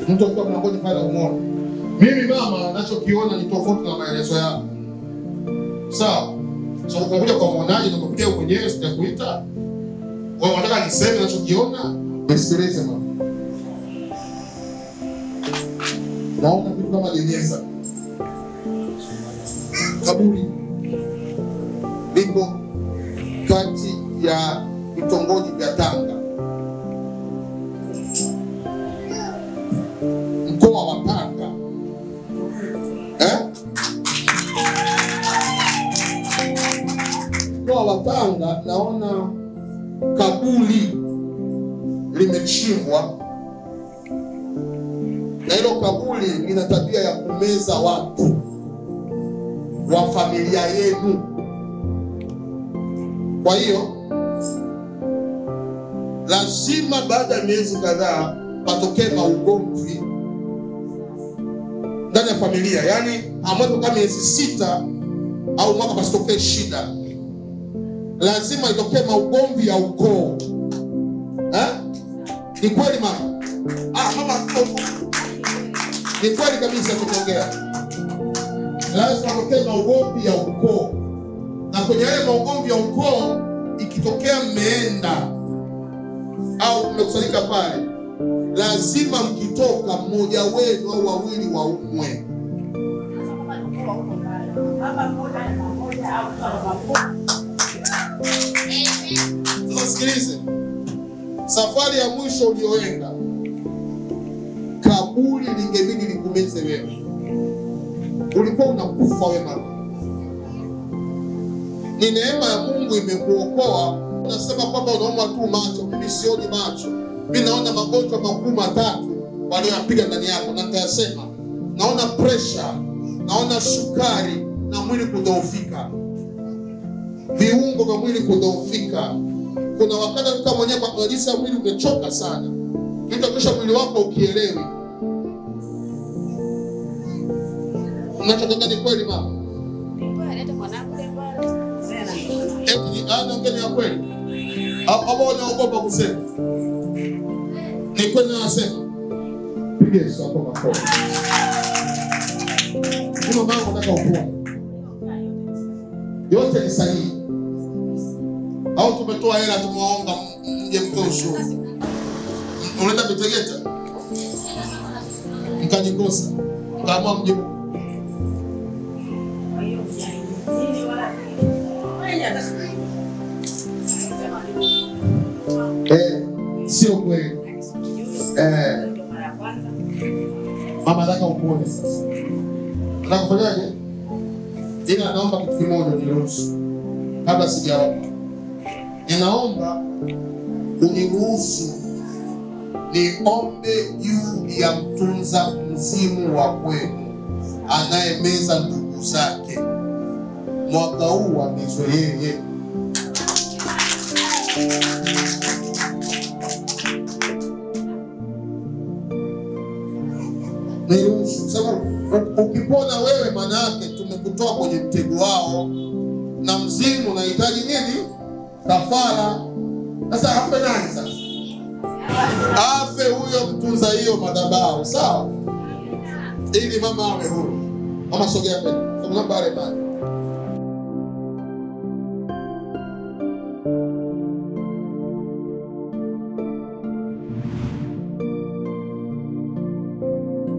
Mtu kwa mlangoni pale umeona. Mimi mama ninachokiona ni tofauti na maelezo yako. Sawa? So ukakuja kwa mwonaji na kupitia mwenyewe sitakuita. Wewe unataka niseme ninachokiona? Nisikilize mama. Naona kitu kama jeneza. Kaburi liko kati ya vitongoji vya Tanga, mkoa wa Tanga. Mkoa wa Tanga, naona kaburi limechimbwa, na hilo kaburi lina tabia ya kumeza watu wa familia yenu. Kwa hiyo lazima baada ya miezi kadhaa patokee maugomvi ndani ya familia. Yaani ambapo kama miezi 6 au mwaka pasitokee shida, lazima itokee maugomvi ya ukoo. Ni kweli mama? Mama, ni kweli kabisa tukiongea. Lazima itokee maugomvi ya ukoo. Na kwenye yale maugomvi ya ukoo, ikitokea mmeenda au mmekusanyika pale, lazima mkitoka mmoja wenu au wawili waumwe. Sikilize. Safari ya mwisho ulioenda, kaburi lingebidi likumeze wewe. Ulikuwa unakufa wewe mama. Ni neema ya Mungu imekuokoa. Unasema kwamba unaona tu macho, mimi sioni macho. Mimi naona magonjwa makuu matatu walioyapiga ndani yako, na nitayasema. Naona pressure, naona sukari na mwili kudhoofika. Viungo vya mwili kudhoofika. Kuna wakati kama mwenyewe kwa jinsi ya mwili umechoka sana. Kitu kisha mwili wako ukielewi. Unachotaka ni kweli mama? Anaongea ya kweli. Hapo wanaogopa kusema. Ni kweli anasema. Piga Yesu hapo makofi. Kama mama unataka upone. Yote ni sahihi. Au tumetoa hela tumeomba mje mtosho. Unaenda Tegeta? Mkanikosa. Kama mje sio kweli. Mama nataka upone sasa. Nataka kufanyaje? Ila naomba kitu kimoja niruhusu. Kabla sijaomba. Ninaomba uniruhusu niombe juu ya mtunza mzimu wa kwenu anayemeza ndugu zake. Mwaka huu amezwe yeye. Sababu ukipona wewe, maana yake tumekutoa kwenye mtego wao, na mzimu unahitaji nini? Kafara. Sasa afe nani sasa? Afe huyo mtunza hiyo madhabahu, sawa? Ili mama awe huru. Mama sogea mbele. Kwa namba ile.